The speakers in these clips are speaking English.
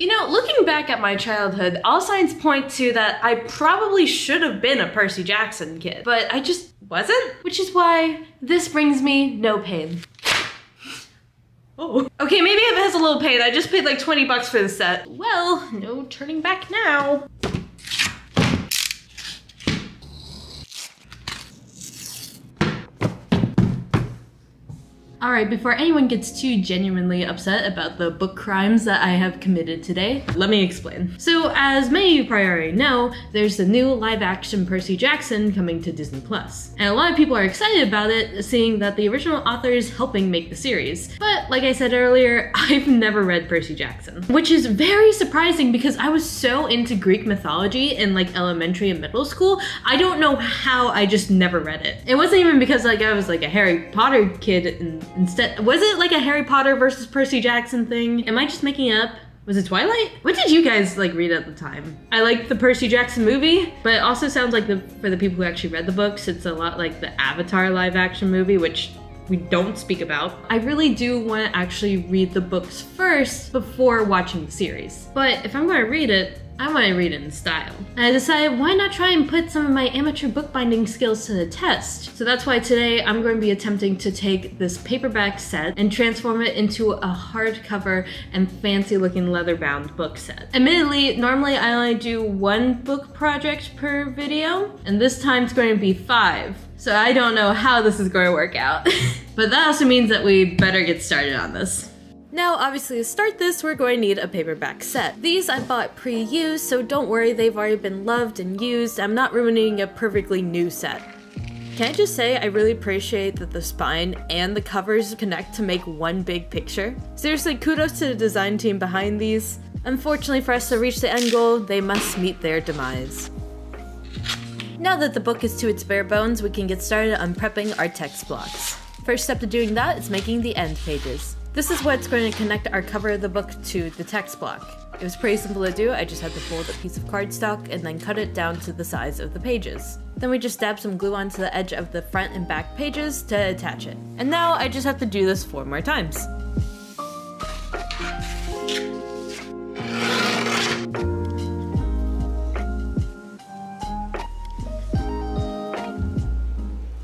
You know, looking back at my childhood, all signs point to that I probably should have been a Percy Jackson kid, but I just wasn't, which is why this brings me no pain. Oh. Okay, maybe it has a little pain. I just paid like 20 bucks for the set. Well, no turning back now. Alright, before anyone gets too genuinely upset about the book crimes that I have committed today, let me explain. So, as many of you probably already know, there's the new live-action Percy Jackson coming to Disney+. And a lot of people are excited about it, seeing that the original author is helping make the series. But, like I said earlier, I've never read Percy Jackson. Which is very surprising because I was so into Greek mythology in like elementary and middle school, I don't know how I just never read it. It wasn't even because like I was like a Harry Potter kid and instead, was it like a Harry Potter versus Percy Jackson thing? Am I just making it up? Was it Twilight? What did you guys like read at the time? I liked the Percy Jackson movie, but it also sounds like for the people who actually read the books, it's a lot like the Avatar live action movie, which we don't speak about. I really do want to actually read the books first before watching the series. But if I'm going to read it, I want to read it in style. And I decided, why not try and put some of my amateur bookbinding skills to the test? So that's why today I'm going to be attempting to take this paperback set and transform it into a hardcover and fancy looking leather-bound book set. Admittedly, normally I only do one book project per video, and this time it's going to be 5. So I don't know how this is going to work out. But that also means that we better get started on this. Now, obviously to start this, we're going to need a paperback set. These I bought pre-used, so don't worry, they've already been loved and used. I'm not ruining a perfectly new set. Can I just say, I really appreciate that the spine and the covers connect to make one big picture. Seriously, kudos to the design team behind these. Unfortunately for us to reach the end goal, they must meet their demise. Now that the book is to its bare bones, we can get started on prepping our text blocks. First step to doing that is making the end pages. This is what's going to connect our cover of the book to the text block. It was pretty simple to do, I just had to fold a piece of cardstock and then cut it down to the size of the pages. Then we just dab some glue onto the edge of the front and back pages to attach it. And now I just have to do this 4 more times.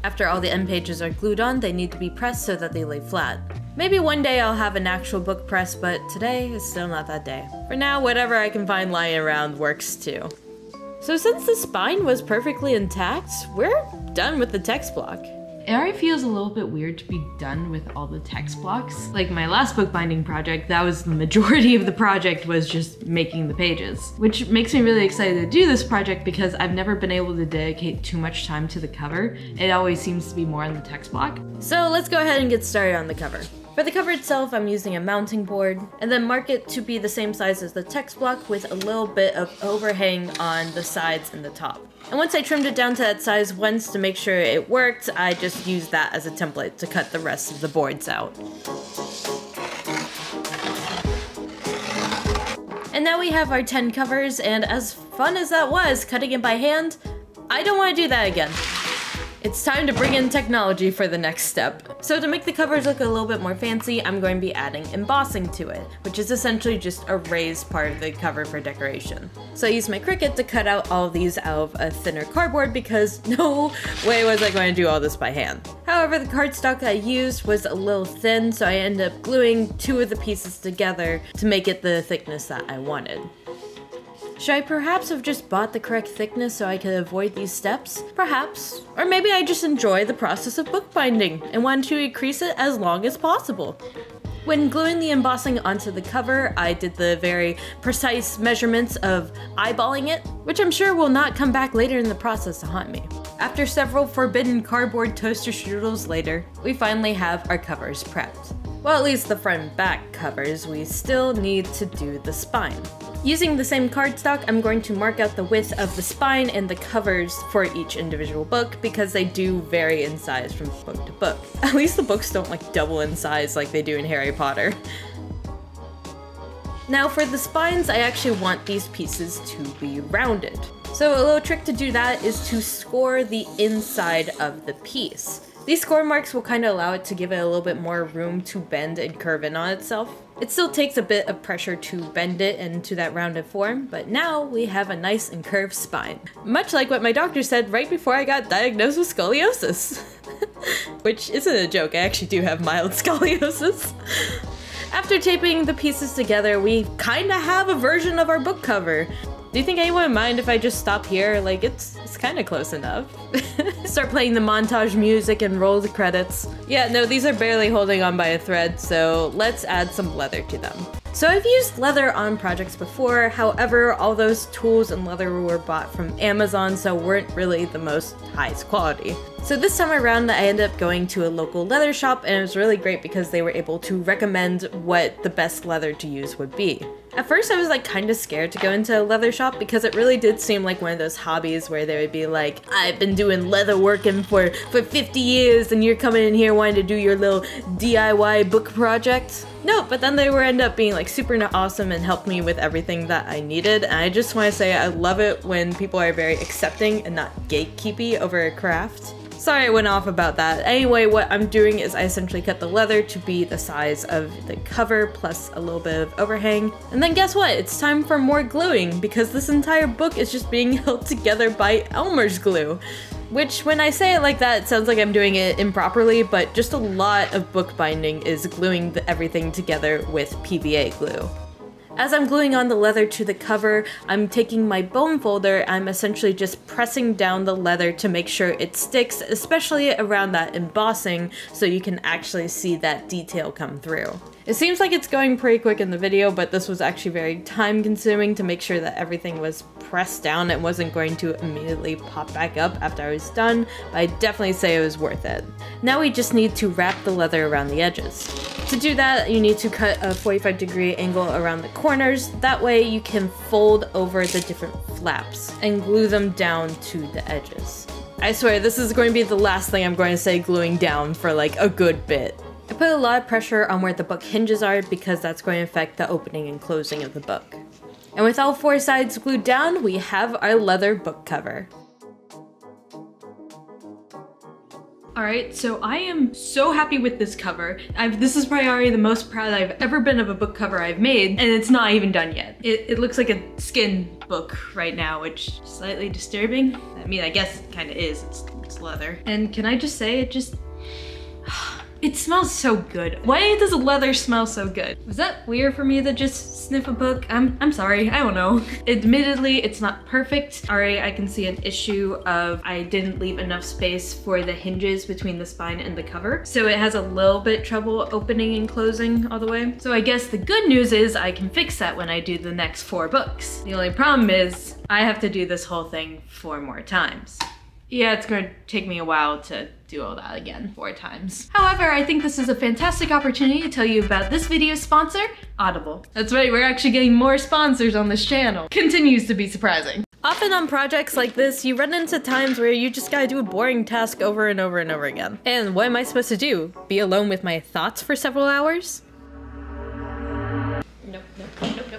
After all the end pages are glued on, they need to be pressed so that they lay flat. Maybe one day I'll have an actual book press, but today is still not that day. For now, whatever I can find lying around works too. So since the spine was perfectly intact, we're done with the text block. It already feels a little bit weird to be done with all the text blocks. Like my last bookbinding project, that was the majority of the project was just making the pages. Which makes me really excited to do this project because I've never been able to dedicate too much time to the cover. It always seems to be more on the text block. So let's go ahead and get started on the cover. For the cover itself, I'm using a mounting board, and then mark it to be the same size as the text block with a little bit of overhang on the sides and the top. And once I trimmed it down to that size once to make sure it worked, I just used that as a template to cut the rest of the boards out. And now we have our 10 covers, and as fun as that was, cutting it by hand, I don't want to do that again. It's time to bring in technology for the next step. So to make the covers look a little bit more fancy, I'm going to be adding embossing to it, which is essentially just a raised part of the cover for decoration. So I used my Cricut to cut out all of these out of a thinner cardboard because no way was I going to do all this by hand. However, the cardstock I used was a little thin, so I ended up gluing 2 of the pieces together to make it the thickness that I wanted. Should I perhaps have just bought the correct thickness so I could avoid these steps? Perhaps. Or maybe I just enjoy the process of bookbinding and want to increase it as long as possible. When gluing the embossing onto the cover, I did the very precise measurements of eyeballing it, which I'm sure will not come back later in the process to haunt me. After several forbidden cardboard toaster strudels later, we finally have our covers prepped. Well, at least the front and back covers, we still need to do the spine. Using the same cardstock, I'm going to mark out the width of the spine and the covers for each individual book because they do vary in size from book to book. At least the books don't like double in size like they do in Harry Potter. Now for the spines, I actually want these pieces to be rounded. So a little trick to do that is to score the inside of the piece. These score marks will kind of allow it to give it a little bit more room to bend and curve in on itself. It still takes a bit of pressure to bend it into that rounded form, but now we have a nice and curved spine. Much like what my doctor said right before I got diagnosed with scoliosis. Which isn't a joke, I actually do have mild scoliosis. After taping the pieces together, we kinda have a version of our book cover. Do you think anyone would mind if I just stop here? Like, it's kinda close enough. Start playing the montage music and roll the credits. Yeah, no, these are barely holding on by a thread, so let's add some leather to them. So I've used leather on projects before, however, all those tools and leather were bought from Amazon, so weren't really the most highest quality. So this time around, I ended up going to a local leather shop, and it was really great because they were able to recommend what the best leather to use would be. At first I was like kind of scared to go into a leather shop because it really did seem like one of those hobbies where they would be like, I've been doing leather working for 50 years and you're coming in here wanting to do your little DIY book project. No, but then they were end up being like super awesome and helped me with everything that I needed, and I just want to say I love it when people are very accepting and not gatekeepy over a craft. Sorry I went off about that. Anyway, what I'm doing is I essentially cut the leather to be the size of the cover plus a little bit of overhang. And then guess what? It's time for more gluing because this entire book is just being held together by Elmer's glue. Which, when I say it like that, it sounds like I'm doing it improperly, but just a lot of bookbinding is gluing everything together with PVA glue. As I'm gluing on the leather to the cover, I'm taking my bone folder, I'm essentially just pressing down the leather to make sure it sticks, especially around that embossing, so you can actually see that detail come through. It seems like it's going pretty quick in the video, but this was actually very time consuming to make sure that everything was pressed down and wasn't going to immediately pop back up after I was done, but I'd definitely say it was worth it. Now we just need to wrap the leather around the edges. To do that, you need to cut a 45-degree angle around the corners, that way you can fold over the different flaps and glue them down to the edges. I swear, this is going to be the last thing I'm going to say gluing down for like a good bit. I put a lot of pressure on where the book hinges are because that's going to affect the opening and closing of the book. And with all four sides glued down, we have our leather book cover. Alright, so I am so happy with this cover. This is probably already the most proud I've ever been of a book cover I've made, and it's not even done yet. It looks like a skin book right now, which is slightly disturbing. I mean, I guess it kind of is. It's leather. And can I just say, it smells so good. Why does leather smell so good? Was that weird for me to just sniff a book? I'm sorry, I don't know. Admittedly, it's not perfect. Alright, I can see an issue of I didn't leave enough space for the hinges between the spine and the cover. So it has a little bit trouble opening and closing all the way. So I guess the good news is I can fix that when I do the next 4 books. The only problem is I have to do this whole thing 4 more times. Yeah, it's gonna take me a while to do all that again 4 times. However, I think this is a fantastic opportunity to tell you about this video's sponsor, Audible. That's right, we're actually getting more sponsors on this channel. Continues to be surprising. Often on projects like this, you run into times where you just gotta do a boring task over and over and over again. And what am I supposed to do? Be alone with my thoughts for several hours? Nope.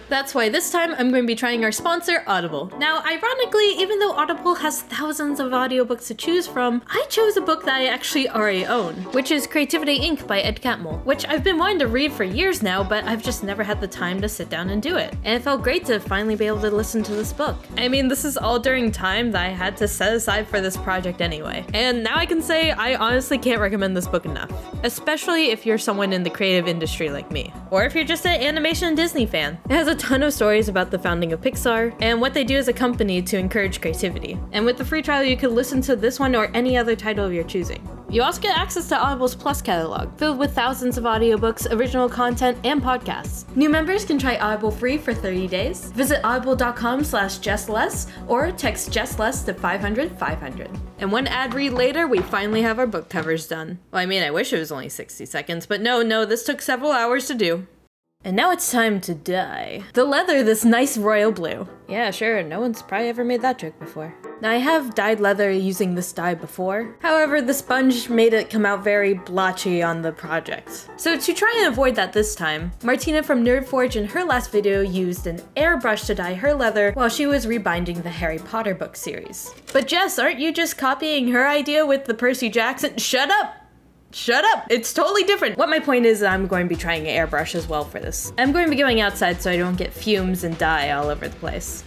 That's why this time I'm going to be trying our sponsor, Audible. Now, ironically, even though Audible has thousands of audiobooks to choose from, I chose a book that I actually already own, which is Creativity Inc. by Ed Catmull, which I've been wanting to read for years now, but I've just never had the time to sit down and do it. And it felt great to finally be able to listen to this book. I mean, this is all during time that I had to set aside for this project anyway. And now I can say I honestly can't recommend this book enough, especially if you're someone in the creative industry like me, or if you're just an animation and Disney fan. It has a ton of stories about the founding of Pixar and what they do as a company to encourage creativity. And with the free trial, you can listen to this one or any other title of your choosing. You also get access to Audible's Plus catalog, filled with thousands of audiobooks, original content, and podcasts. New members can try Audible free for 30 days. Visit audible.com/JessLess or text JessLess to 500-500. And one ad read later, we finally have our book covers done. Well, I mean, I wish it was only 60 seconds, but no, this took several hours to do. And now it's time to dye the leather this nice royal blue. Yeah, sure, no one's probably ever made that joke before. Now, I have dyed leather using this dye before. However, the sponge made it come out very blotchy on the project. So to try and avoid that this time, Martina from Nerdforge in her last video used an airbrush to dye her leather while she was rebinding the Harry Potter book series. But Jess, aren't you just copying her idea with the Percy Jackson? Shut up! Shut up! It's totally different! What my point is, I'm going to be trying an airbrush as well for this. I'm going to be going outside so I don't get fumes and dye all over the place.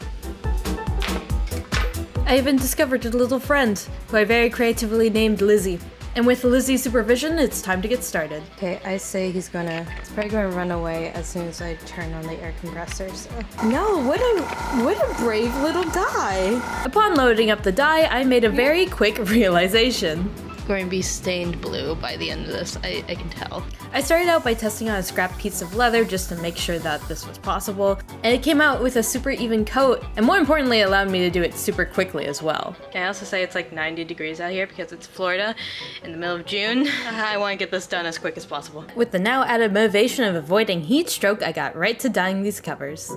I even discovered a little friend, who I very creatively named Lizzie. And with Lizzie's supervision, it's time to get started. Okay, I say he's probably gonna run away as soon as I turn on the air compressor, so. No, what a brave little guy. Upon loading up the dye, I made a very quick realization. Going to be stained blue by the end of this, I can tell. I started out by testing on a scrap piece of leather just to make sure that this was possible, and it came out with a super even coat, and more importantly, it allowed me to do it super quickly as well. Can I also say it's like 90 degrees out here because it's Florida in the middle of June. I want to get this done as quick as possible. With the now added motivation of avoiding heat stroke, I got right to dyeing these covers.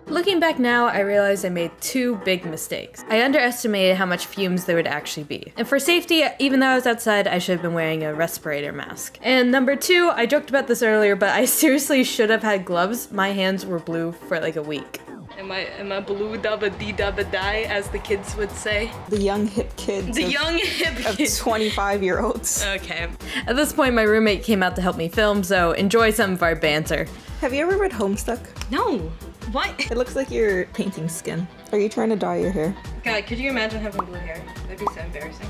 Looking back now, I realized I made two big mistakes. I underestimated how much fumes there would actually be. And for safety, even though I was outside, I should have been wearing a respirator mask. And number two, I joked about this earlier, but I seriously should have had gloves. My hands were blue for like a week. Am I blue dubba dee dubba die, as the kids would say? The young hip kids. The young hip kids. Of 25-year-olds. Okay. At this point, my roommate came out to help me film, so enjoy some of our banter. Have you ever read Homestuck? No. What? It looks like you're painting skin. Are you trying to dye your hair? God, could you imagine having blue hair? That'd be so embarrassing.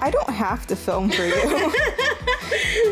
I don't have to film for you.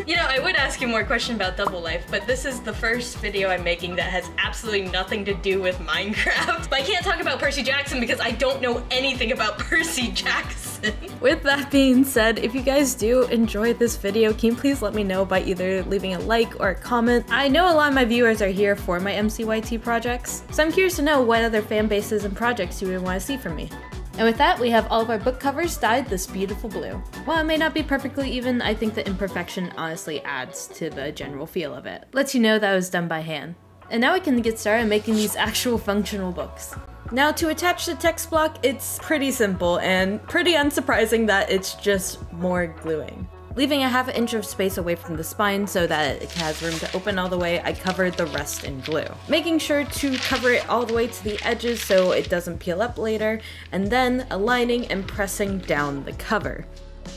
You know, I would ask you more questions about Double Life, but this is the first video I'm making that has absolutely nothing to do with Minecraft. But I can't talk about Percy Jackson because I don't know anything about Percy Jackson. With that being said, if you guys do enjoy this video, can you please let me know by either leaving a like or a comment? I know a lot of my viewers are here for my MCYT projects, so I'm curious to know what other fan bases and projects you would want to see from me. And with that, we have all of our book covers dyed this beautiful blue. While it may not be perfectly even, I think the imperfection honestly adds to the general feel of it. Lets you know that it was done by hand. And now we can get started making these actual functional books. Now to attach the text block, it's pretty simple and pretty unsurprising that it's just more gluing. Leaving a ½ inch of space away from the spine so that it has room to open all the way, I covered the rest in glue. Making sure to cover it all the way to the edges so it doesn't peel up later, and then aligning and pressing down the cover.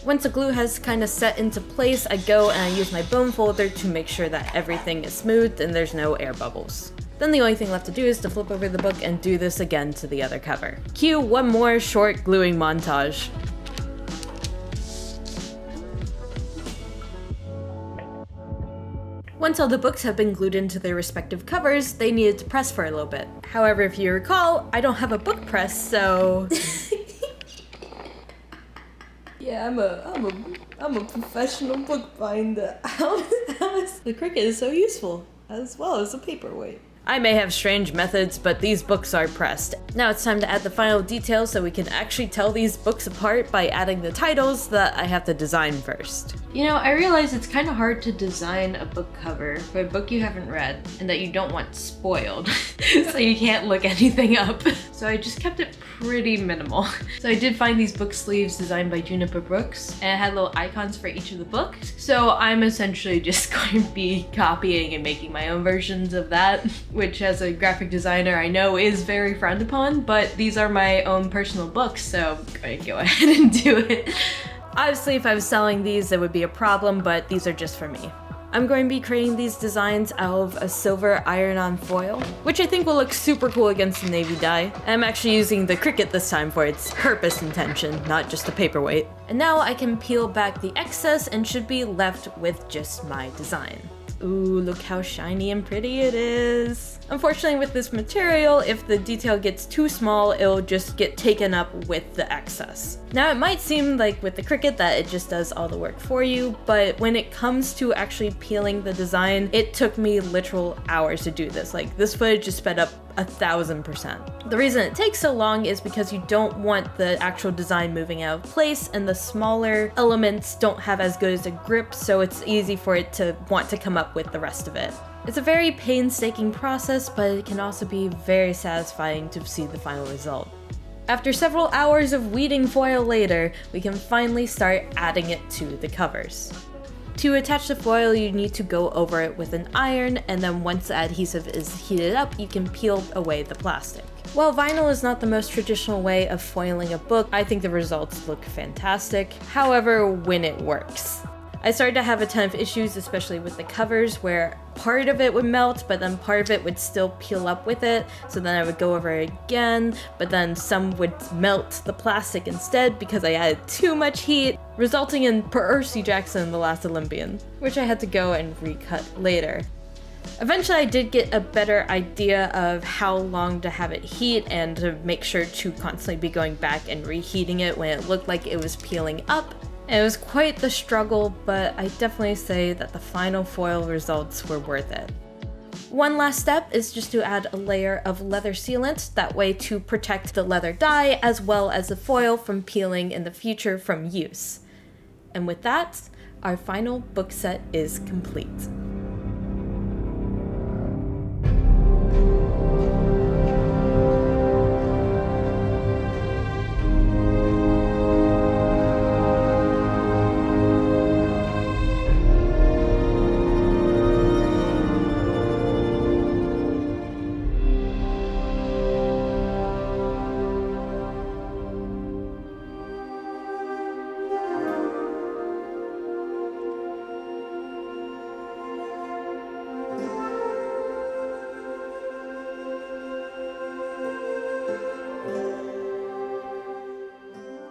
Once the glue has kind of set into place, I go and I use my bone folder to make sure that everything is smooth and there's no air bubbles. Then the only thing left to do is to flip over the book and do this again to the other cover. Cue one more short gluing montage. Once all the books have been glued into their respective covers, they needed to press for a little bit. However, if you recall, I don't have a book press, so... Yeah, I'm a professional bookbinder. The Cricut is so useful, as well as a paperweight. I may have strange methods, but these books are pressed. Now it's time to add the final details so we can actually tell these books apart by adding the titles that I have to design first. You know, I realize it's kind of hard to design a book cover for a book you haven't read and that you don't want spoiled, so you can't look anything up. So I just kept it pretty minimal. So I did find these book sleeves designed by Juniper Brooks, and it had little icons for each of the books. So I'm essentially just going to be copying and making my own versions of that, which as a graphic designer I know is very frowned upon, but these are my own personal books, so I'm going to go ahead and do it. Obviously, if I was selling these, it would be a problem, but these are just for me. I'm going to be creating these designs out of a silver iron-on foil, which I think will look super cool against the navy dye. And I'm actually using the Cricut this time for its purpose intention, not just a paperweight. And now I can peel back the excess and should be left with just my design. Ooh, look how shiny and pretty it is. Unfortunately, with this material, if the detail gets too small, it'll just get taken up with the excess. Now, it might seem like with the Cricut that it just does all the work for you, but when it comes to actually peeling the design, it took me literal hours to do this. Like, this footage is sped up 1000%. The reason it takes so long is because you don't want the actual design moving out of place, and the smaller elements don't have as good as a grip, so it's easy for it to want to come up with the rest of it. It's a very painstaking process, but it can also be very satisfying to see the final result. After several hours of weeding foil later, we can finally start adding it to the covers. To attach the foil, you need to go over it with an iron, and then once the adhesive is heated up, you can peel away the plastic. While vinyl is not the most traditional way of foiling a book, I think the results look fantastic. However, when it works. I started to have a ton of issues, especially with the covers, where part of it would melt, but then part of it would still peel up with it, so then I would go over it again, but then some would melt the plastic instead because I added too much heat, resulting in Percy Jackson: The Last Olympian, which I had to go and recut later. Eventually I did get a better idea of how long to have it heat and to make sure to constantly be going back and reheating it when it looked like it was peeling up. It was quite the struggle, but I definitely say that the final foil results were worth it. One last step is just to add a layer of leather sealant, that way to protect the leather dye as well as the foil from peeling in the future from use. And with that, our final book set is complete.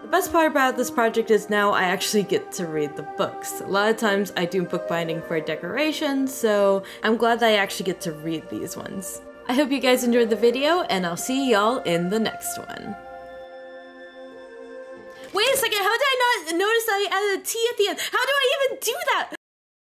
The best part about this project is now I actually get to read the books. A lot of times I do bookbinding for decoration, so I'm glad that I actually get to read these ones. I hope you guys enjoyed the video, and I'll see y'all in the next one. Wait a second, how did I not notice that I added a T at the end? How do I even do that?